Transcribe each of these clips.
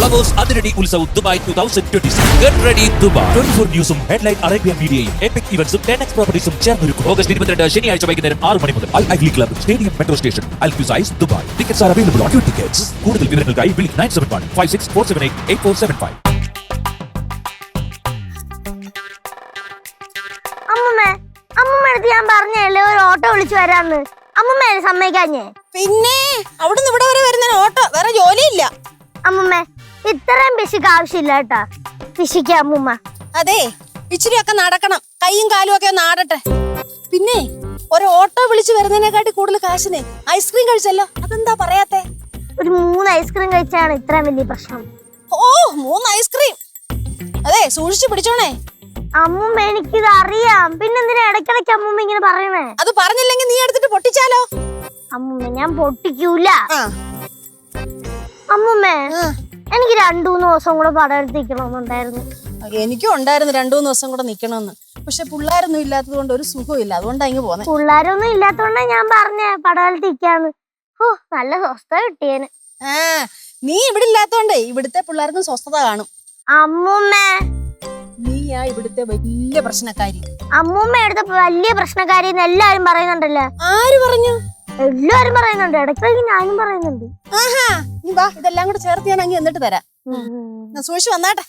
Flowers Adiradi Ulsav Dubai 2026. Get ready Dubai. 24 Newsum Headline Arabian Mediaയും Epic Eventsum 10x Propertiesum ചേർന്നൊരുക്കും. August 22 ശനിയാഴ്ച വൈകുന്നേരം 6 മണി മുതൽ Al-Aghli Club, Stadium Metro Station, Al-Qusais, Dubai. Tickets are available on your tickets. കൂടുതൽ വിവരങ്ങൾക്കായി വിളിക്ക് 971 56 478 8475. അമ്മൂമ്മ ഞാൻ പറഞ്ഞല്ലേ ഒരു ഓട്ടോ വിളിച്ചു വരാന്ന്. അമ്മൂമ്മ സമ്മതിക്കാഞ്ഞേ? പിന്നെ അവിടുന്ന് ഇവിടെ വരെ വരുന്ന ഓട്ടോ, വേറെ ജോലിയില്ല. അമ്മൂമ്മ ഇത്രയും പിശുക്ക് ആവശ്യമില്ല കേട്ടാ. പിശിക്ക അമ്മൂമ്മ. അതെ, ഇച്ചിരിയൊക്കെ നടക്കണം, കൈയും കാലും ഒക്കെ നാടട്ടെ. പിന്നെ ഒരു ഓട്ടോ വിളിച്ചു വരുന്നതിനെക്കാട്ടി കൂടുതൽ കാശിനെ ഐസ്ക്രീം കഴിച്ചല്ലോ, അതെന്താ പറയാത്തെ? ഒരു 3 ഐസ്ക്രീം കഴിച്ചാണ് ഇത്രയും വലിയ പ്രശ്നം. ഓ 3 ഐസ്ക്രീം. അതെ, സൂക്ഷിച്ചു പിടിച്ചോണേ. അമ്മൂമ്മ എനിക്കിത് അറിയാം, പിന്നെന്തിനാ ഇടയ്ക്കിടയ്ക്ക് അമ്മൂമ്മ ഇങ്ങനെ പറയണേ? അത് പറഞ്ഞില്ലെങ്കിൽ നീ എടുത്തിട്ട് പൊട്ടിച്ചാലോ? അമ്മൂമ്മ ഞാൻ പൊട്ടിക്കൂല. അമ്മൂമ്മ എനിക്ക് 2-3 ദിവസം കൂടെ പടവലത്ത് നിൽക്കണമെന്നുണ്ടായിരുന്നു. എനിക്കും ഉണ്ടായിരുന്നു 2-3 ദിവസം കൂടെ നിക്കണമെന്ന്. പക്ഷെ പിള്ളേരൊന്നും ഇല്ലാത്തത് കൊണ്ട് ഒരു സുഖമില്ല, അതുകൊണ്ടാ ഇങ്ങ് പോന്നെ. പിള്ളേരൊന്നും ഇല്ലാത്തോണ്ടാ ഞാൻ പറഞ്ഞേ പടവലത്ത് നിൽക്കാന്ന്. നല്ല സ്വസ്ഥത കിട്ടിയേന്. നീ ഇവിടെ ഇല്ലാത്തോണ്ടേ ഇവിടുത്തെ പിള്ളേർക്കും സ്വസ്ഥത കാണും. അമ്മൂമ്മ നീയാ ഇവിടുത്തെ വലിയ പ്രശ്നക്കാരി. അമ്മൂമ്മ എടുത്ത വലിയ പ്രശ്നക്കാരി എല്ലാരും പറയുന്നുണ്ടല്ലോ. ആര് പറഞ്ഞു? എല്ലാരും പറയുന്നുണ്ട്, ഇടയ്ക്കിടയ്ക്ക് ഞാനും പറയുന്നുണ്ട്. ആഹാ, നീ വാ, ഇതെല്ലാം കൂടെ ചേർത്ത് ഞാൻ അങ്ങ് എന്നിട്ട് തരാം. സൂക്ഷിച്ച് വന്നാട്ടെ.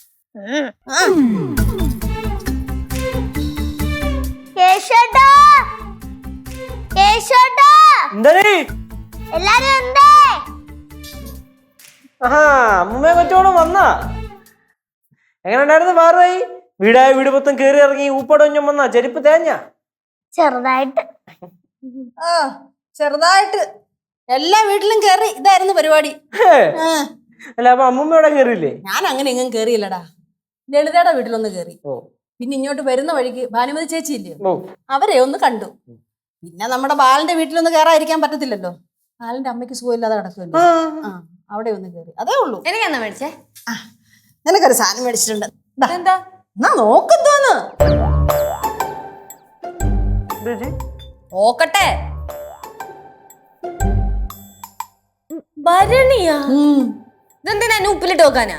എല്ലാരും എന്തേ? അമ്മൂമ്മ കൊച്ചോണം വന്നാ? എങ്ങനെ ഉണ്ടായിരുന്നു പാറുവായി? വീടായ വീട് മൊത്തം കേറി ഇറങ്ങി ഊപ്പടഞ്ഞും വന്നാ? ചെരുപ്പ് തേഞ്ഞ? ചെറുതായിട്ട്. ചെറുതായിട്ട് എല്ലാ വീട്ടിലും കേറി. ഇതായിരുന്നു പരിപാടി. അല്ല, അപ്പൊ അമ്മൂമ്മ ഇവിടെ കേറിയില്ലേ? ഞാൻ അങ്ങനെ എങ്ങും കേറിയില്ലടാ. ലളിതയുടെ വീട്ടിലൊന്ന് കേറി. പിന്നെ ഇങ്ങോട്ട് വരുന്ന വഴിക്ക് ഭാനുമതി ചേച്ചി ഇല്ലേ, അവരെ ഒന്ന് കണ്ടു. പിന്നെ നമ്മുടെ ബാലന്റെ വീട്ടിലൊന്ന് കേറാതിരിക്കാൻ പറ്റത്തില്ലല്ലോ. ബാലന്റെ അമ്മയ്ക്ക് സുഖമില്ലാതെ കിടക്കുമല്ലോ. അവിടെ ഒന്ന് കേറി, അതേ ഉള്ളൂ. എനിക്കെന്നാ മേടിച്ചേ? നിനക്കൊരു സാധനം മേടിച്ചിട്ടുണ്ട്. എന്താ നോക്കത്തോന്ന് നോക്കട്ടെ. ഭരണിയാ? ഇതെന്തിനാ ഉപ്പിലിട്ട് നോക്കാനാ?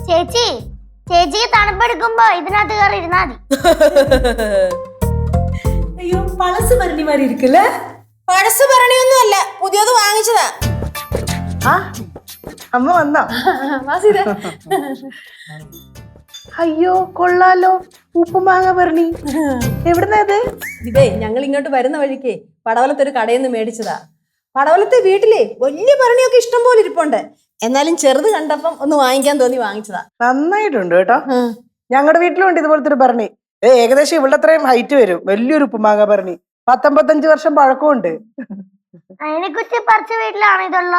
ചേച്ചിക്ക് തണുപ്പെടുക്കുമ്പോ ഇതിനകത്ത് കയറി ഇരുന്നാ മതി. അയ്യോ, പളസ് ഭരണിമാരി ഇരിക്കല്ലേ? പഴസ് ഭരണിയൊന്നും അല്ല, പുതിയത് വാങ്ങിച്ചതാ. അമ്മ വന്നോ? അയ്യോ കൊള്ളാലോ, ഉപ്പുമാങ്ങ ഭരണി. എവിടുന്നത്? ഇതേ ഞങ്ങൾ ഇങ്ങോട്ട് വരുന്ന വഴിക്ക് പടവലത്തൊരു കടയിൽ നിന്ന് മേടിച്ചതാ. പടവലത്തെ വീട്ടിലെ വലിയ ഭരണിയൊക്കെ ഇഷ്ടം പോലെ ഇരിപ്പുണ്ട്. എന്നാലും ചെറുത് കണ്ടപ്പം ഒന്ന് വാങ്ങിക്കാൻ തോന്നി വാങ്ങിച്ചതാ. നന്നായിട്ടുണ്ട് കേട്ടോ. ഞങ്ങളുടെ വീട്ടിലും ഉണ്ട് ഇതുപോലത്തെ ഒരു ഭരണി. ഏകദേശം ഇവിടെ അത്രയും ഹൈറ്റ് വരും. വലിയൊരു ഉപ്പുമാങ്ങ ഭരണി. 10-55 വർഷം പഴക്കമുണ്ട്. അതിനെക്കുറിച്ച് പറിച്ച വീട്ടിലാണോ ഇതുള്ള?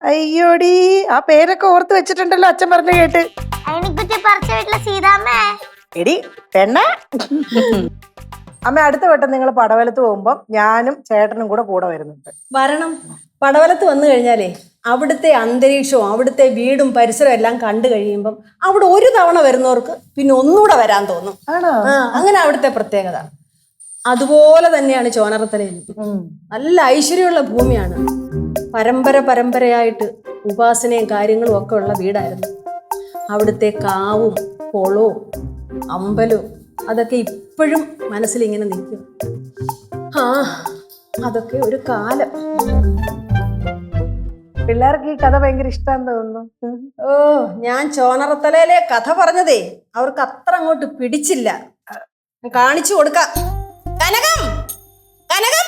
അയ്യോടി, ആ പേരൊക്കെ ഓർത്ത് വെച്ചിട്ടുണ്ടല്ലോ അച്ഛൻ പറഞ്ഞു കേട്ട്. അതിനെക്കുറിച്ച് പറിച്ച വീട്ടിലെ സീതാമ്മേ. എടി പെണ്ണ, അമ്മ അടുത്ത വട്ടം നിങ്ങൾ പടവലത്ത് പോകുമ്പോ ഞാനും ചേട്ടനും കൂടെ വരുന്നുണ്ട്. വരണം. പടവലത്ത് വന്നു കഴിഞ്ഞാലേ അവിടുത്തെ അന്തരീക്ഷവും അവിടുത്തെ വീടും പരിസരവും എല്ലാം കണ്ടു കഴിയുമ്പം അവിടെ ഒരു തവണ വരുന്നവർക്ക് പിന്നെ ഒന്നുകൂടെ വരാൻ തോന്നും. അങ്ങനെ അവിടുത്തെ പ്രത്യേകത. അതുപോലെ തന്നെയാണ് ചോനറത്തലയിൽ. നല്ല ഐശ്വര്യമുള്ള ഭൂമിയാണ്. പരമ്പരയായിട്ട് ഉപാസനയും കാര്യങ്ങളും ഒക്കെ ഉള്ള വീടായിരുന്നു. അവിടുത്തെ കാവും കുളവും അമ്പലവും അതൊക്കെ ഇപ്പോഴും മനസ്സിലിങ്ങനെ നിൽക്കും. അതൊക്കെ ഒരു കാലം. പിള്ളേർക്ക് ഈ കഥ ഭയങ്കര ഇഷ്ടമാണെന്ന് തോന്നുന്നു. ഞാൻ ചോനറത്തലയിലെ കഥ പറഞ്ഞതേ അവർക്ക് അത്ര അങ്ങോട്ട് പിടിച്ചില്ല. കാണിച്ചു കൊടുക്കാം. കനകം, കനകം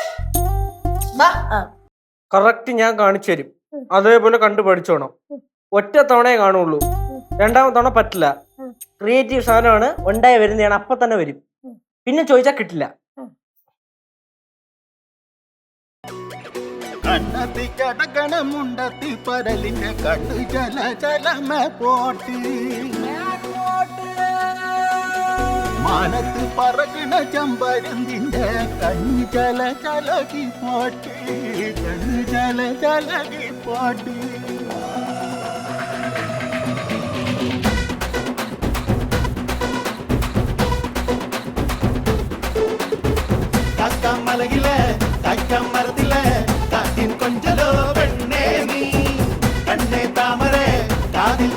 കറക്റ്റ് ഞാൻ കാണിച്ചു തരും. അതേപോലെ കണ്ടു പഠിച്ചോണം. ഒറ്റ തവണയെ കാണുള്ളൂ, രണ്ടാമത്തെ തവണ പറ്റില്ല. ക്രിയേറ്റീവ് സാധനമാണ്. ഉണ്ടായി വരുന്നതാണ്, അപ്പൊ തന്നെ വരും. പിന്നെ ചോദിച്ചാൽ കിട്ടില്ല. കണ്ണത്തി കടകണമുണ്ടത്തി പരലിന്റെ കണ്ണു ജല ജലമ പോട്ടി മാനത്ത് പറകണ ചമ്പരന്തിന്റെ കണ്ണു ജല ജലകി പോട്ടി കണ്ണു ജല ജലകി പോട്ടി മലകിലെ തക്കം മരത്തിലെ കാറ്റിൻ കൊഞ്ചലോ പെണ്ണേ നീ കണ്ണേ താമര കാതിൽ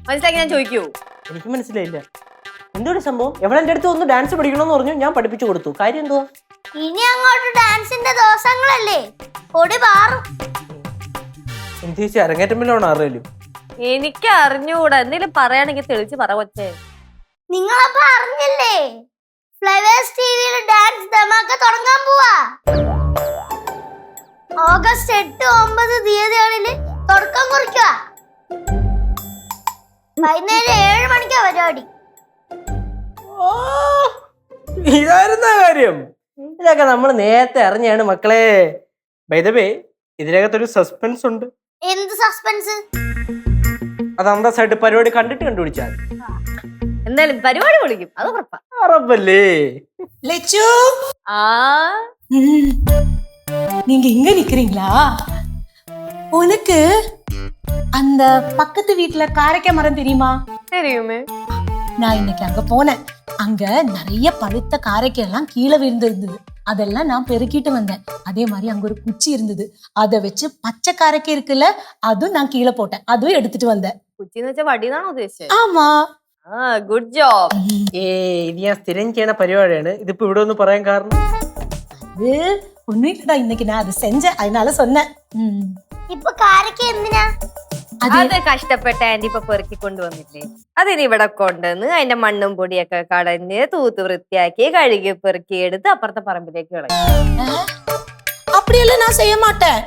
മനസ്സിലാക്കി ഞാൻ ചോദിക്കൂ. എനിക്ക് മനസ്സിലായില്ല എന്തൊരു സംഭവം. എവളെന്റെ അടുത്ത് ഒന്ന് ഡാൻസ് പഠിക്കണമെന്ന് പറഞ്ഞു, ഞാൻ പഠിപ്പിച്ചു കൊടുത്തു. കാര്യം എന്തുവാ? ഇനി അങ്ങോട്ട് ഡാൻസിന്റെ ദിവസങ്ങളല്ലേ, പൊടി പാറും. എന്ത് ചോദിച്ചാൽ അരങ്ങേറ്റം വല്ലതും അറിയാലും. എനിക്ക് അറിഞ്ഞൂടാ, എന്തെങ്കിലും പറയാണെങ്കിൽ തെളിച്ച് പറ കൊച്ചേ. നിങ്ങളപ്പോ അറിഞ്ഞില്ലേ, ഫ്ലവേഴ്സ് ടിവിയിൽ ഡാൻസ് ധമാക്ക തുടങ്ങാൻ പോവാ. ഓഗസ്റ്റ് 8, 9 തീയതികളില് തുടക്കം കുറിക്കുക. വൈകുന്നേരം 7 മണിക്കാ പരിപാടി. ഇതായിരുന്ന കാര്യം. ഇതൊക്കെ നമ്മൾ നേരത്തെ അറിഞ്ഞാണ് മക്കളെ. ബൈ ദ വേ, ഇതിനകത്തൊരു സസ്പെൻസ് ഉണ്ട്. എന്ത് സസ്പെൻസ്? അത് അന്തസ്സായിട്ട് പരിപാടി കണ്ടിട്ട് കണ്ടുപിടിച്ചാൽ എന്തായാലും പരിപാടി വിളിക്കും, അത് ഉറപ്പാ. ഉറപ്പല്ലേ? லெச்சு ആ நீங்க இங்க நிக்கிறீங்களா? உனக்கு அந்த பக்கத்து வீட்டுல காரைக்காய் மரம் தெரியுமா? தெரியுமே. நான் இன்னைக்கு அங்க போனேன். அங்க நிறைய பழுத்த காரைக்காய் எல்லாம் கீழே விழுந்திருந்தது. அதெல்லாம் நான் பெருக்கிட்டு வந்தேன். அதே மாதிரி அங்க ஒரு குச்சி இருந்தது. அதை வச்சு பச்சை காரைக்காய் இருக்குல்ல, அதுவும் நான் கீழே போட்டேன். அதுவும் எடுத்துட்டு வந்தேன். കുച്ചിന്ന് വെച്ചാൽ വടിന്നാണോ ഉദ്ദേശിച്ചത്? ஆமா. ആ ഗുഡ് ജോബ്. ഇത് ഞാൻ സ്ഥിരം ചെയ്യുന്ന പരിപാടിയാണ്. ഇതിപ്പോ ഇവിടെ ഒന്ന് പറയാൻ കാരണം அது ஒண்ணும் இல்லடா, இன்னைக்கு நான் அதை செஞ்சேன், அதனால சொன்னேன். ഇപ്പൊ കാരക്ക എന്തിനാ? അത് കഷ്ടപ്പെട്ട ആന്റി ഇപ്പൊ പെറുക്കി കൊണ്ടുവന്നില്ലേ, അതിന് ഇവിടെ കൊണ്ടുവന്ന് അതിന്റെ മണ്ണും പൊടിയൊക്കെ കടഞ്ഞ് തൂത്ത് വൃത്തിയാക്കി കഴുകി പെറുക്കി എടുത്ത് അപ്പുറത്തെ പറമ്പിലേക്ക് കളയും. அப்படியெல்லாம் நான் செய்ய மாட்டேன்.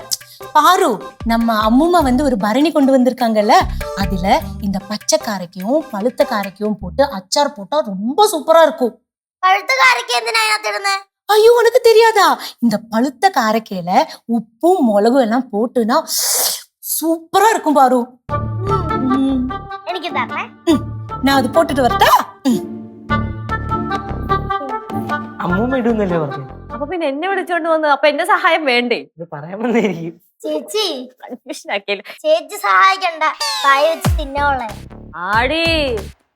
பாரு, நம்ம அம்முமா வந்து ஒரு பரணி கொண்டு வந்திருக்காங்கல்ல, அதுல இந்த பச்சை காரைக்கும் பழுத்த காரைக்கும் போட்டு அச்சார் போட்டா ரொம்ப சூப்பரா இருக்கும். പഴുത്ത കാരക്ക എന്തിനാ അതിനകത്തിടുന്നേ? ஐயோ, உனக்கு தெரியாதா? இந்த பழுத்த காரைக்கையில உப்பும் மிளகும் எல்லாம் போட்டுனா சூப்பரா இருக்கும் பாரு. എനിക്ക് തരണേ. நான் அது போட்டுட்டு வரட்டா? അമ്മൂമ്മ ഇടുന്നല്ലേ പറഞ്ഞു. അപ്പൊ പിന്നെ എന്നെ വിളിച്ചോണ്ട് വന്നു, അപ്പൊ എന്റെ സഹായം വേണ്ടേ? ഇത് പറയാൻ വന്നായിരിക്കും. ചേച്ചി, കൺഫ്യൂഷൻ ആക്കിയില്ല. ചേച്ചി സഹായിക്കണ്ട, കായ വെച്ച് തിന്നോളെ. ആടി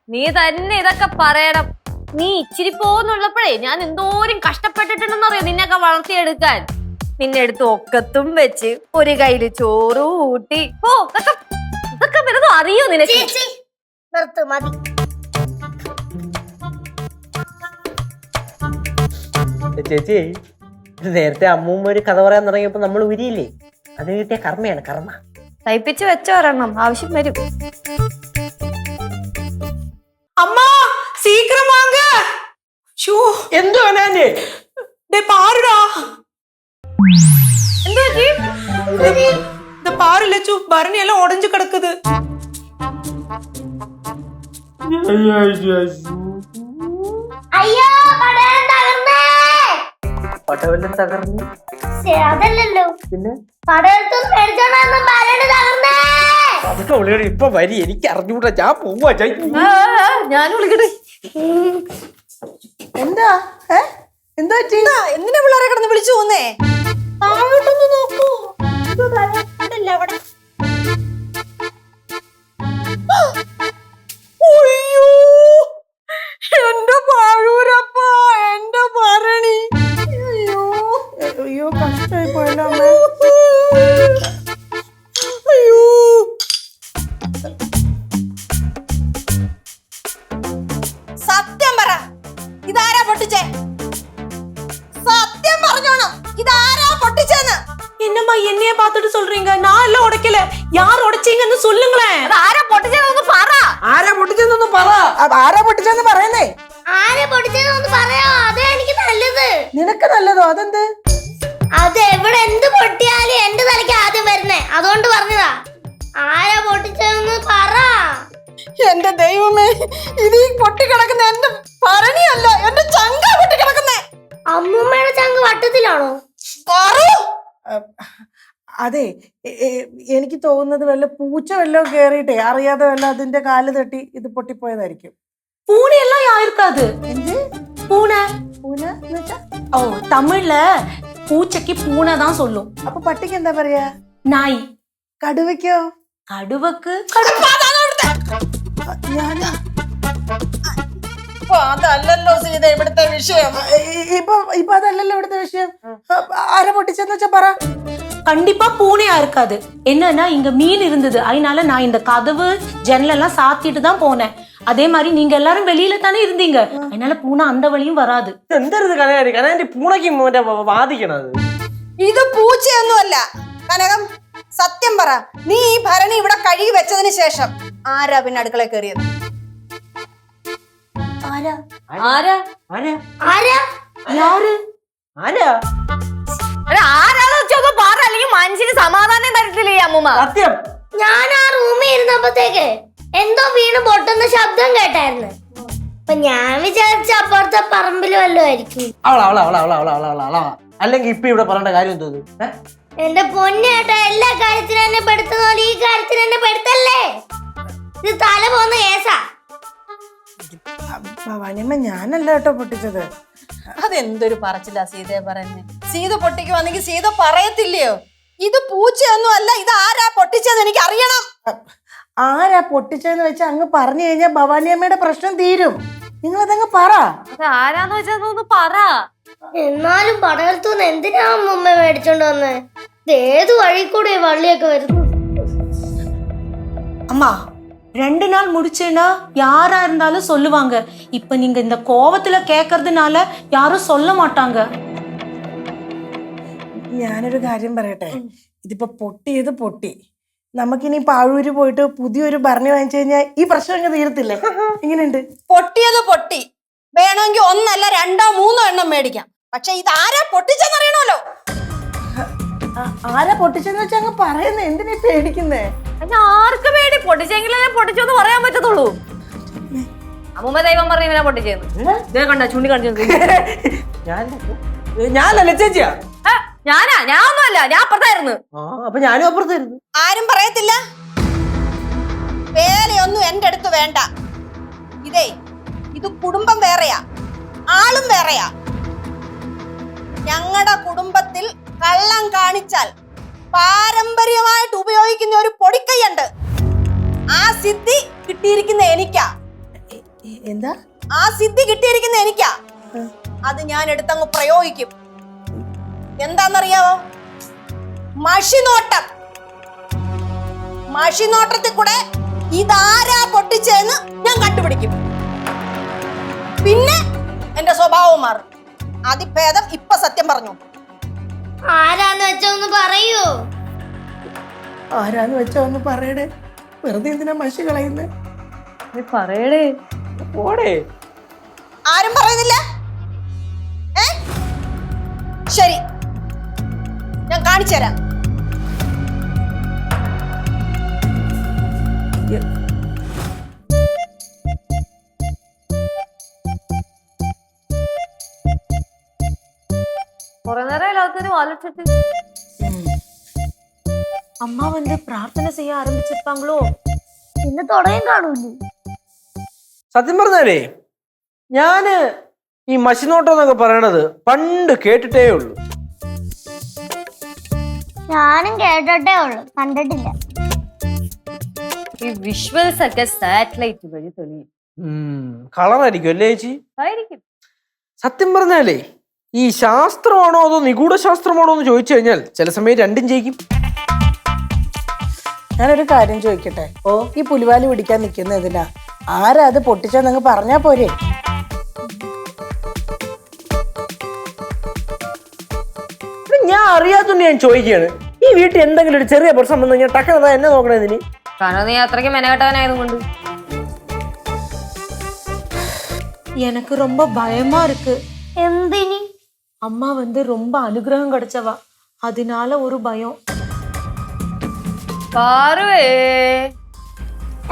നീ തന്നെ ഇതൊക്കെ പറയണം. നീ ഇച്ചിരി പോന്നുള്ളപ്പോഴേ ഞാൻ എന്തോരം കഷ്ടപ്പെട്ടിട്ടുണ്ടെന്നറിയോ നിന്നൊക്കെ വളർത്തിയെടുക്കാൻ. നിന്നെ എടുത്ത് ഒക്കത്തും വെച്ച് ഒരു കയ്യില് ചോറ് ഊട്ടി. ഓ ഇതൊക്കെ വെറുതെ അറിയോ നിനക്ക്? ചേച്ചി നിർത്ത്, മതി. ചേച്ചി, നേരത്തെ അമ്മൂമ്മ ഒരു കഥ പറയാൻ തുടങ്ങിയപ്പോ നമ്മൾ ഉരിയില്ലേ, അത് കിട്ടിയ കർമ്മയാണ് കർമ്മ. തയ്പ്പിച്ച് വെച്ചോരെണ്ണം, ആവശ്യം വരും. அம்மா, சீக்கிரம் வாங்க. ஷூ, എന്തു അനാനെ? டேய் பாருடா. இந்த பாரு லெச்சு, பரணி எல்லாம் உடைஞ்சு கிடக்குது. അയ്യോ, പടയം തകർന്നേ. പടവെല്ലാം തകർന്നു. അതല്ലല്ലോ, പിന്നെ പടയത്തൊന്നും മേടിച്ചോണ്ടൊന്നും പരണ്ട് തകർന്നേ. അതൊക്കെ വിളിയുടെ ഇപ്പൊ വരി. എനിക്ക് അറിഞ്ഞൂടാ, ഞാൻ പോവാ. ഞാൻ വിളിക്കട്ടെ. എന്താ എന്താ പറ്റി? എന്തിനാ പിള്ളേരെ കിടന്ന് വിളിച്ചു പോന്നേ? താഴോട്ടൊന്ന് നോക്കൂ. ഉണ്ടല്ലോ അവിടെ. അയ്യോ, എന്റെ പാഴൂരപ്പ, എന്റെ ഭരണി. അയ്യോ അയ്യോ, കഷ്ടമായി പോയല്ലോ അമ്മ. അയ്യോ. സത്യം പറ, ഇതാരാ പൊട്ടിച്ചേ? സത്യം പറഞ്ഞോണം, ഇതാരാ പൊട്ടിച്ചെന്ന്. என்னம்மா என்னைய பார்த்துட்டு சொல்றீங்க? நான் எல்லாம் உடைக்கல. யார் உடைச்சீங்கன்னு சொல்லுங்களேன். ആരാ പൊട്ടിച്ചതൊന്ന് പറ. ആരാ പൊട്ടിച്ചെന്നൊന്ന് പറ. ആരാ പൊട്ടിച്ചെന്ന് പറയുന്നേ? ആരെ പൊടിച്ചതെന്ന് പറയാ, അതേ എനിക്ക് നല്ലത്. നിനക്ക് നല്ലതോ? അതെന്ത്? അത് എവിടെ എന്ത് പൊട്ടിയാലും എന്റെ തലയ്ക്ക് ആദ്യം വരുന്നേ, അതുകൊണ്ട് പറഞ്ഞതാ. ആരാ പൊട്ടിച്ചതെന്ന് പറ. എന്റെ ദൈവമേ, ഇത് ഈ പൊട്ടിക്കിടക്കുന്ന എന്റെ ഭരണിയല്ല, എന്റെ ചങ്ക പൊട്ടിക്കിടക്കുന്നേ. അമ്മൂമ്മയുടെ ചങ്ക് വട്ടത്തിലാണോ? അതെ, എനിക്ക് തോന്നുന്നത് വല്ല പൂച്ച വല്ലതും കേറിയിട്ടേ അറിയാതെ വല്ല അതിന്റെ കാല് തട്ടി ഇത് പൊട്ടിപ്പോയതായിരിക്കും. பூனையெல்லாம் யாருக்காது. എന്ത് பூனை പൂന എന്ന് വെച്ചാ? ஓ, தமிழ்ல பூச்சைக்கு பூனை தான் சொல்லும். അപ്പൊ പട്ടിക്ക് എന്താ പറയാ? நாய். കടുവയ്ക്കോ? കടുവക്ക് ഞാനാ? അതല്ലല്ലോ സീത ഇവിടുത്തെ വിഷയം. ഇപ്പൊ അതല്ലല്ലോ ഇവിടുത്തെ വിഷയം. ആരാ പൊട്ടിച്ചെന്ന് വെച്ചാ പറ. கண்டிப்பா பூனையா இருக்காது. என்னன்னா இங்க மீன் இருந்தது, அதனால நான் இந்த கதவு ஜன்னல் எல்லாம் சாத்திட்டு தான் போனேன். அதே மாதிரி நீங்க எல்லாரும் வெளியில தானே இருந்தீங்க, அதனால பூனை அந்த வழியும் വരാது. എന്തൊരു കനകാരി കനകാരി പൂണയ്ക്ക് മറ്റേ വാദിക്കണത്. ഇത് പൂച്ചയൊന്നുമല്ല. കനകം സത്യം പറ, നീ ഈ ഭരണി ഇവിടെ കഴുകി വെച്ചതിന് ശേഷം ആരാ പിന്നെ അടുക്കള കയറിയത്? ആരാ ആരാ ആരാ യാര് ആരാ ആരാന്ന് വെച്ചൊക്കെ പറ, അല്ലെങ്കിൽ മനുഷ്യന് സമാധാനം തരത്തില്ലേ അമ്മൂമ്മ? സത്യം ഞാൻ ആ റൂമിൽ ഇരുന്നപ്പോഴത്തേക്ക് എന്തോ വീണ് പൊട്ടുന്ന ശബ്ദം കേട്ടായിരുന്നു. അപ്പൊ ഞാൻ വിചാരിച്ച അപ്പുറത്തെ പറമ്പിൽ വല്ലതും ആയിരിക്കും. അവള അല്ലെങ്കിൽ ഇപ്പൊ ഇവിടെ പറയേണ്ട കാര്യം തോന്നുന്നു. എന്റെ പൊന്നേട്ടാ, എല്ലാ കാര്യത്തിനും എന്നെ പെടുത്തുന്ന പോലെ ഈ കാര്യത്തിന് എന്നെ പെടുത്തല്ലേ. ഇത് തല പോന്ന കേസാ. ഭവാനിയമ്മ ഞാനല്ല കേട്ടോ പൊട്ടിച്ചത്. അതെന്തൊരു പറച്ചില്ല സീതയെ പറയുന്നേ. സീത പൊട്ടിക്കുവാണെങ്കിൽ സീത പറയത്തില്ലയോ ഇത് പൂച്ചയൊന്നും അല്ല, ഇത് ആരാ പൊട്ടിച്ചതെന്ന് എനിക്ക് അറിയണം. ആരാ പൊട്ടിച്ചതെന്ന് വെച്ചാൽ അങ്ങ് പറഞ്ഞു കഴിഞ്ഞാൽ ഭവാനിയമ്മയുടെ പ്രശ്നം തീരും. നിങ്ങളതങ്ങ് പറ. അത് ആരാന്ന് വെച്ചാ പറ. എന്നാലും പടകലത്തുനിന്ന് എന്തിനാ മുമ്പേ മേടിച്ചോണ്ട് വന്നേ? ഏത് വഴി കൂടെ വള്ളിയൊക്കെ വരുന്നു? அம்மா 2 நாள் முடிச்சேன்னா யாரா இருந்தாலும் சொல்லுவாங்க. இப்ப நீங்க இந்த கோவத்துல கேக்குறதுனால யாரும் சொல்ல மாட்டாங்க. ഞാനൊരു കാര്യം പറയട്ടെ, ഇതിപ്പോ പൊട്ടിയത് പൊട്ടി. നമുക്കിനി പാഴൂര് പോയിട്ട് പുതിയൊരു ഭരണി വാങ്ങിച്ചു കഴിഞ്ഞാൽ ഈ പ്രശ്നം അങ്ങ് തീരത്തില്ലേ? എങ്ങനെയുണ്ട്? പൊട്ടിയത് പൊട്ടി, വേണമെങ്കിൽ 1 അല്ല 2 3 എണ്ണം മേടിക്കാം. പക്ഷെ ഇത് ആരാ പൊട്ടിച്ചെന്നറിയണമല്ലോ. ആരാ പൊട്ടിച്ചെന്ന് വെച്ചാൽ അങ്ങ് പറയുന്നേ, എന്തിനാ പേടിക്കുന്നേ? അതിന് ആർക്ക് പേടി? പൊട്ടിച്ചെങ്കിലേ പൊട്ടിച്ചോന്ന് പറയാൻ പറ്റത്തുള്ളൂ. അമ്മൂമ്മ ദൈവം പറയുന്നതിനാ പൊട്ടിച്ചേന്ന് കണ്ട ചൂണ്ടി കാണിച്ചത്. ഞാനല്ല ചേച്ചിയാ. ഞാനാ? ഞാൻ ഒന്നുമല്ല, ഞാൻ അപ്പുറത്തായിരുന്നു. അപ്പൊ ഞാനും അപ്പുറത്തായിരുന്നു. ആരും പറയത്തില്ല. വേലയൊന്നും എന്റെ അടുത്ത് വേണ്ട. ഇത് കുടുംബം വേറെയാ, ആളും വേറെയാ. ഞങ്ങളുടെ കുടുംബത്തിൽ കള്ളം കാണിച്ചാൽ പാരമ്പര്യമായിട്ട് ഉപയോഗിക്കുന്ന ഒരു പൊടിക്കൈയുണ്ട്. ആ സിദ്ധി കിട്ടിയിരിക്കുന്ന എനിക്കാ. എന്താ ആ സിദ്ധി കിട്ടിയിരിക്കുന്ന എനിക്കാ. അത് ഞാൻ എടുത്തങ്ങ് പ്രയോഗിക്കും. എന്താന്നറിയാവോ? മഷിനോട്ടം. മഷിനോട്ടത്തിൽ കൂടെ ഇതാരാ പൊട്ടിച്ചെന്ന് ഞാൻ കണ്ടുപിടിക്കും. പിന്നെ എന്റെ സ്വഭാവം മാറും. അതിഭേദം ഇപ്പൊ സത്യം പറഞ്ഞു. ആരാന്ന് വെച്ചൊന്ന് പറയൂ. ആരാന്ന് വെച്ചാ ഒന്ന് പറയടേ. വെറുതെ എന്തിനാ മഷി കളയുന്നേ? പറയടേ. പോടേ. ആരും പറയുന്നില്ല. ശരി, ഞാൻ കാണിച്ചു തരാം. കുറെ നേരം എല്ലാത്തിനും വാലിട്ടിട്ട് அம்மா வந்து பிரார்த்தனை செய்ய ஆரம்பிச்சிருப்பாங்களோ. പിന്നെ തുടങ്ങി കാണൂല്ലേ? സത്യം പറഞ്ഞാലേ ഞാന് ഈ മഷിനോട്ടം എന്നൊക്കെ പറയണത് പണ്ട് കേട്ടിട്ടേ ഉള്ളൂ. ഞാനും കേട്ടിട്ടേ ഉള്ളു, കണ്ടിട്ടില്ല. ഈ വിഷ്വൽസ് ഒക്കെ സാറ്റലൈറ്റ് വഴി തെളിയും. കളറായിരിക്കും അല്ലേ ചേച്ചി? ആയിരിക്കും. സത്യം പറഞ്ഞാലേ ഈ ശാസ്ത്രമാണോ അതോ നിഗൂഢ ശാസ്ത്രമാണോ എന്ന് ചോദിച്ചു കഴിഞ്ഞാൽ ചില സമയം രണ്ടും ചെയ്യിക്കും. ഞാനൊരു കാര്യം ചോദിക്കട്ടെ, ഈ പുലിവാലി പിടിക്കാൻ നിൽക്കുന്ന ഇതിനാ? ആരാ അത് പൊട്ടിച്ചെന്നങ്ങ് പറഞ്ഞാ പോരെ? ഞാൻ അറിയാത്തോണ്ട് ഞാൻ ചോദിക്കുകയാണ്. ഈ വീട്ടിൽ എന്തെങ്കിലും ഒരു ചെറിയ പ്രശ്നം വന്നു കഴിഞ്ഞാൽ ടക്കനതാ എന്നെ നോക്കണതിന്. കാരണം നീ അത്രയ്ക്ക് മെനകെട്ടവനായതുകൊണ്ട്. எனக்கு ரொம்ப பயமா இருக்கு. എന്തിനി? அம்மா வந்து ரொம்ப அனுகிரகம் கிடைச்சவா, அதனால ஒரு பயம். പാറുവേ.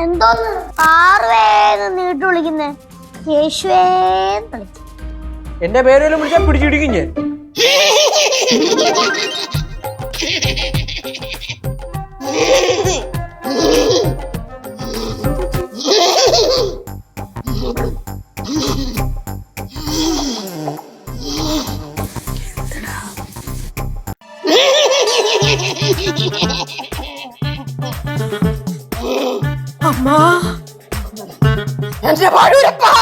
എന്തോന്ന് പാർവേന്ന് നീട്ടു വിളിക്കുന്നേ? യേശുവേന്ന് വിളിച്ചു. എന്റെ പേരെല്ലാം വിളിച്ചാൽ പിടിച്ചിടിക്കും ഞാൻ. அம்மா എന്റെ പാടൂരപ്പാ.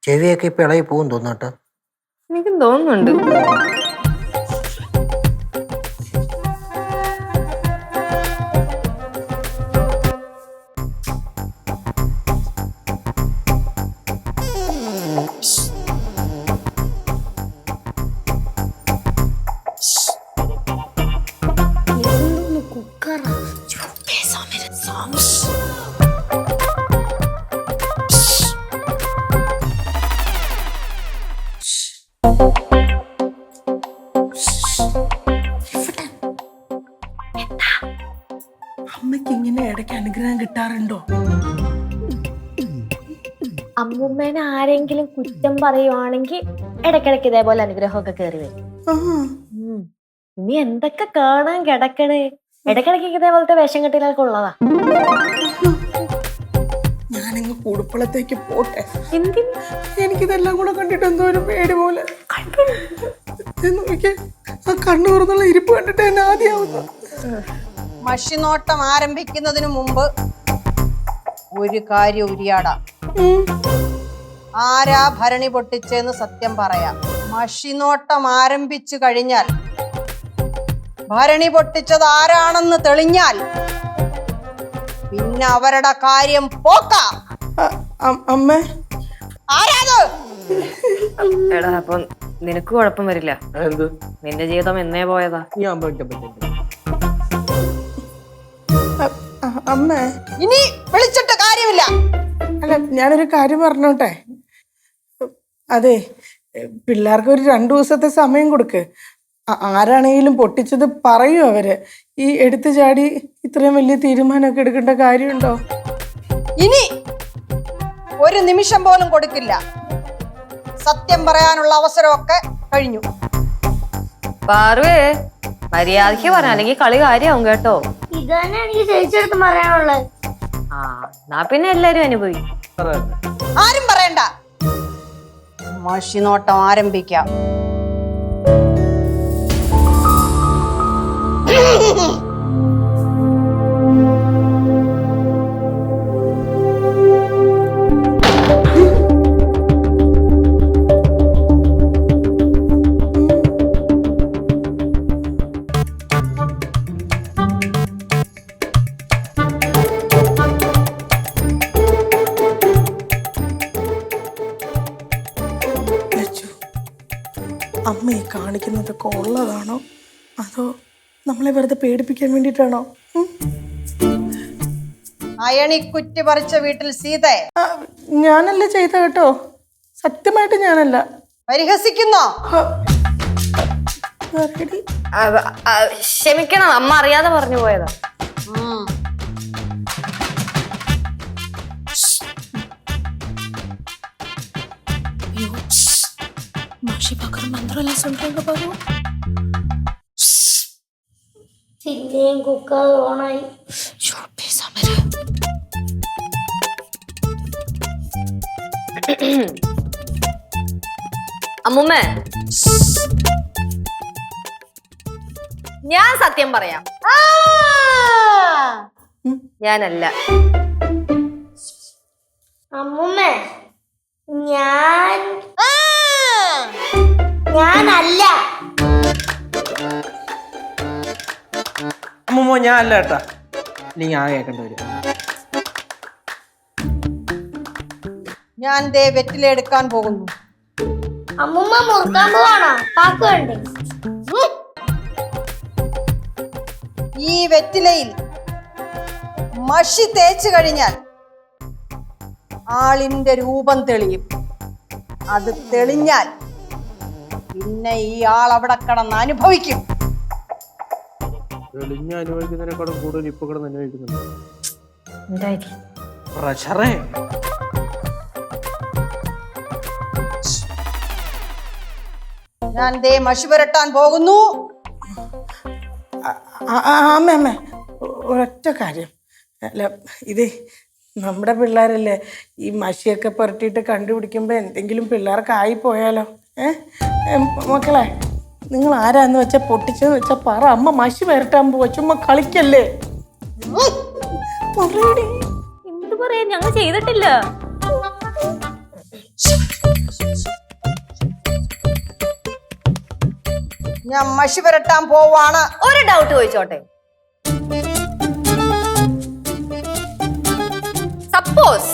ചെവിയൊക്കെ ഇപ്പൊ ഇളകി പോകും തോന്നട്ടോ. എനിക്കും തോന്നുന്നുണ്ട്. അമ്മയ്ക്ക് ഇങ്ങനെ ഇടയ്ക്ക് അനുഗ്രഹം കിട്ടാറുണ്ടോ? അമ്മൂമ്മേനെ ആരെങ്കിലും കുറ്റം പറയുവാണെങ്കിൽ ഇടയ്ക്കിടയ്ക്ക് ഇതേപോലെ അനുഗ്രഹമൊക്കെ കയറി വരും. ഇനി എന്തൊക്കെ കാണാൻ കിടക്കണേ. ഇടയ്ക്കിടയ്ക്ക് ഇതേപോലത്തെ വേഷം കെട്ടിലൊക്കെ ഉള്ളതാ. ഞാനിങ്ങ് കുടുപ്പളത്തേക്ക് പോട്ടെ. എന്തിന്? എനിക്കിതെല്ലാം കൂടെ കണ്ടിട്ട് എന്തോ ഒരു പേടി പോലെ. ആ കണ്ണു തുറന്നുള്ള ഇരിപ്പ് കണ്ടിട്ട് എന്നെ ആദ്യമാവുന്നു. മഷിനോട്ടം ആരംഭിക്കുന്നതിന് മുമ്പ് ഒരു കാര്യം ഉരിയാടാം. ആരാ ഭരണി പൊട്ടിച്ചെന്ന് സത്യം പറയാം. മഷിനോട്ടം ആരംഭിച്ചു കഴിഞ്ഞാൽ ഭരണി പൊട്ടിച്ചത് ആരാണെന്ന് തെളിഞ്ഞാൽ പിന്നെ അവരുടെ കാര്യം പോക്കാം. അമ്മ ആരാത്? എടാ, അപ്പൊ നിനക്ക് കുഴപ്പം വരില്ല. എന്ത്? നിന്റെ ജീവിതം എന്നേ പോയതാ. ഞാൻ പറ്റും. അമ്മ ഇനി വിളിച്ചിട്ട് കാര്യമില്ല. അല്ല, ഞാനൊരു കാര്യം പറഞ്ഞോട്ടെ. അതെ, പിള്ളേർക്ക് ഒരു 2 ദിവസത്തെ സമയം കൊടുക്ക്. ആരാണെങ്കിലും പൊട്ടിച്ചത് പറയൂ അവര്. ഈ എടുത്തു ചാടി ഇത്രയും വലിയ തീരുമാനമൊക്കെ എടുക്കേണ്ട കാര്യമുണ്ടോ? ഇനി ഒരു നിമിഷം പോലും കൊടുക്കില്ല. സത്യം പറയാനുള്ള അവസരമൊക്കെ കഴിഞ്ഞു. പാറുവേ, മര്യാദക്ക് പറഞ്ഞ അല്ലെങ്കിൽ കളി കാര്യമാവും കേട്ടോ. ഇത് തന്നെ എനിക്ക് ചേച്ചിയെടുത്ത് പറയാനുള്ളത്. ആ, എന്നാ പിന്നെ എല്ലാരും അനുഭവിക്കും. ആരും പറയണ്ട. മഷിനോട്ടം ആരംഭിക്കാം. അമ്മ ഈ കാണിക്കുന്നതൊക്കെ ഉള്ളതാണോ അതോ നമ്മളെ വെറുതെ പേടിപ്പിക്കാൻ വേണ്ടിയിട്ടാണോ? അയണിക്കുറ്റി പറിച്ച വീട്ടിൽ സീതയെ ഞാനല്ല ചെയ്ത കേട്ടോ, സത്യമായിട്ട് ഞാനല്ല. പരിഹസിക്കുന്നോ? ക്ഷമിക്കണം, അമ്മ അറിയാതെ പറഞ്ഞു പോയതാ. ചിന്നയും കുക്കർ ഓണായി. അമ്മുമ്മേ, ഞാൻ സത്യം പറയാം. ഞാനല്ല. അമ്മൂമ്മേ, ഞാനല്ല. അമ്മൂമ്മ ഞാൻ അല്ല കേട്ടാ. അല്ലെങ്കിൽ ആ കേൾക്കേണ്ടി വരും. ഞാൻ ദേ വെറ്റില എടുക്കാൻ പോകുന്നു. അമ്മൂമ്മ മുറുക്കാൻ പോവാണോ? പാക്ക് വേണ്ടേ? ഈ വെറ്റിലയിൽ മഷി തേച്ചു കഴിഞ്ഞാൽ ആളിന്റെ രൂപം തെളിയും. അത് തെളിഞ്ഞാൽ പിന്നെ ഈ ആൾ അവിടെ കിടന്ന് അനുഭവിക്കും. തെളിഞ്ഞ അനുഭവിക്കുന്നതിനേക്കാളും കൂടുതൽ ഇപ്പൊ കിടന്ന് അനുഭവിക്കുന്നുണ്ട്. എന്തായിരിക്കും? പ്രഷറേ. ഞാൻ ദേ മഷി പുരട്ടാൻ പോകുന്നു. അമ്മ ഒരൊറ്റ കാര്യം. അല്ല, ഇതേ നമ്മുടെ പിള്ളേരല്ലേ, ഈ മഷിയൊക്കെ പുരട്ടിയിട്ട് കണ്ടുപിടിക്കുമ്പോൾ എന്തെങ്കിലും പിള്ളേർക്ക് ആയിപ്പോയാലോ? മക്കളെ, നിങ്ങൾ ആരാന്ന് വെച്ചാൽ പൊട്ടിച്ചെന്ന് വെച്ചാൽ പറ. അമ്മ മഷി പുരട്ടാൻ പോവാ, ചുമ്മാ കളിക്കല്ലേ. എന്ത് പറയാ, ഞങ്ങൾ ചെയ്തിട്ടില്ല. ഞാൻ മഷി പുരട്ടാൻ പോവാണ്. ഒരു ഡൗട്ട് ചോദിച്ചോട്ടെ. സപ്പോസ്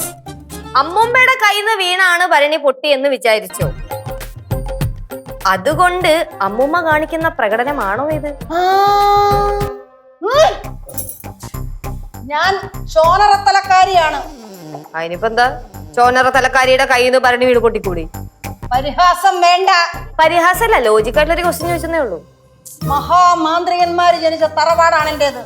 അമ്മുമ്മയുടെ കയ്യിൽ നിന്ന് വീണാണ് ഭരണി പൊട്ടി എന്ന് വിചാരിച്ചോ, അതുകൊണ്ട് അമ്മുമ്മ കാണിക്കുന്ന പ്രകടനമാണോ ഇത്? ഞാൻ ചോനറത്തലക്കാരിയാണ്. അതിനിപ്പോ എന്താ, ചോനറ തലക്കാരിയുടെ കയ്യിൽ നിന്ന് ഭരണി വീട് പൊട്ടിക്കൂടി? പരിഹാസം വേണ്ട. പരിഹാസമല്ല, ലോജിക്കായിട്ടൊരു ക്വസ്റ്റ്യൻ ചോദിച്ചതേ ഉള്ളൂ. മഹാമാന്ത്രികന്മാര് ജനിച്ച തറവാടാണ് എന്റേത്.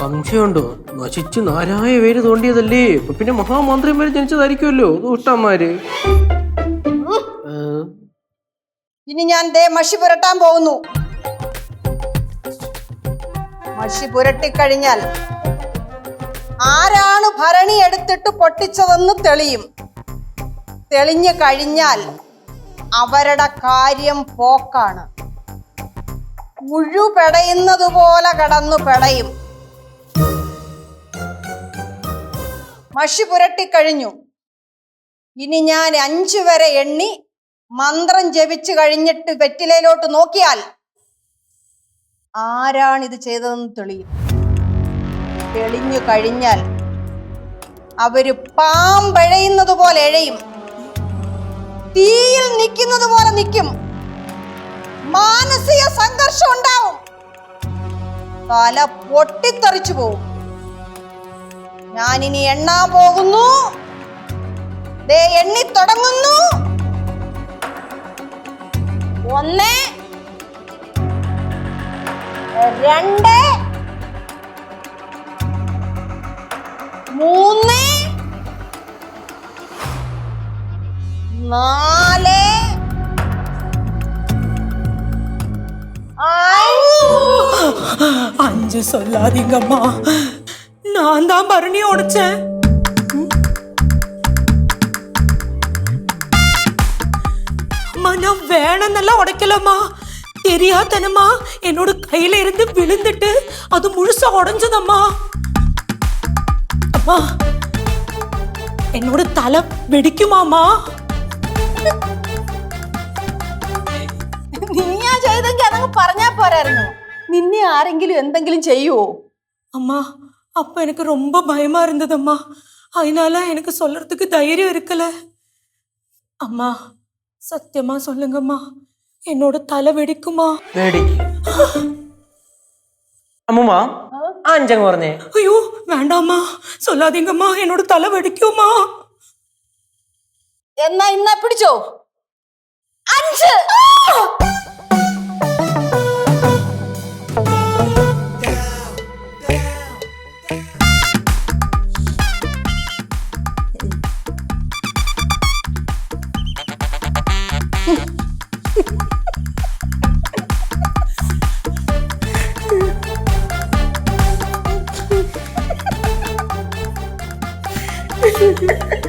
സംശയമുണ്ടോ? നശിച്ച് നാരായ പേര് തോണ്ടിയതല്ലേ, ഇപ്പൊ പിന്നെ മഹാമന്ത്രിമാര് ജനിച്ചതായിരിക്കുമല്ലോ ദുഷ്ടന്മാര്. ഇനി ഞാൻ ദേ മഷി പുരട്ടാൻ പോകുന്നു. മഷി പുരട്ടിക്കഴിഞ്ഞാൽ ആരാണ് ഭരണി എടുത്തിട്ട് പൊട്ടിച്ചതെന്ന് തെളിയും. തെളിഞ്ഞു കഴിഞ്ഞാൽ അവരുടെ കാര്യം പോക്കാണ്. മുഴു പെടയുന്നത് പോലെ കടന്നു പെടയും. മഷി പുരട്ടിക്കഴിഞ്ഞു. ഇനി ഞാൻ 5 വരെ എണ്ണി മന്ത്രം ജപിച്ചു കഴിഞ്ഞിട്ട് വെറ്റിലയിലോട്ട് നോക്കിയാൽ ആരാണിത് ചെയ്തതെന്ന് തെളിയും. തെളിഞ്ഞു കഴിഞ്ഞാൽ അവര് പാമ്പഴയുന്നത് പോലെ എഴയും, തീയിൽ നിൽക്കുന്നത് പോലെ നിൽക്കും, മാനസിക സംഘർഷം ഉണ്ടാവും, തല പൊട്ടിത്തെറിച്ചു പോവും. ഞാനിനി എണ്ണാൻ പോകുന്നു. ദേ എണ്ണി തുടങ്ങുന്നു. 1 2 3 4 5 சொல்லாதீங்கம்மா, நான் தான் பரணி உடைச்சேன். அம்மா நான் வேணும்னெல்லாம் உடைக்கலம்மா, தெரியாதனமா என்னோட கையில இருந்து விழுந்துட்டு அது முழுசா உடைஞ்சதம்மா. அம்மா എന്നോട് തല വെടിക്കുമാ? നീയാ ചെയ്തെങ്കിൽ അതങ്ങ് പറഞ്ഞാ പോരായിരുന്നു. നിന്നെ ആരെങ്കിലും എന്തെങ്കിലും ചെയ്യുവോ? அம்மா அப்ப எனக்கு ரொம்ப பயமா இருந்ததம்மா, அதனால எனக்கு சொல்றதுக்கு தைரியம் இருக்கல. அம்மா சத்தியமா சொல்லுங்கம்மா, என்னோட தலை வெடிக்குமா? അമ്മുമ്മ 5 പറഞ്ഞേ. ஐயோ வேண்டாம்மா, சொல்லாதீங்கம்மா, என்னோட தலை வெடிக்குமா? എന്നാ ഇന്നാ പിടിച്ചോ. 5. Ha ha ha.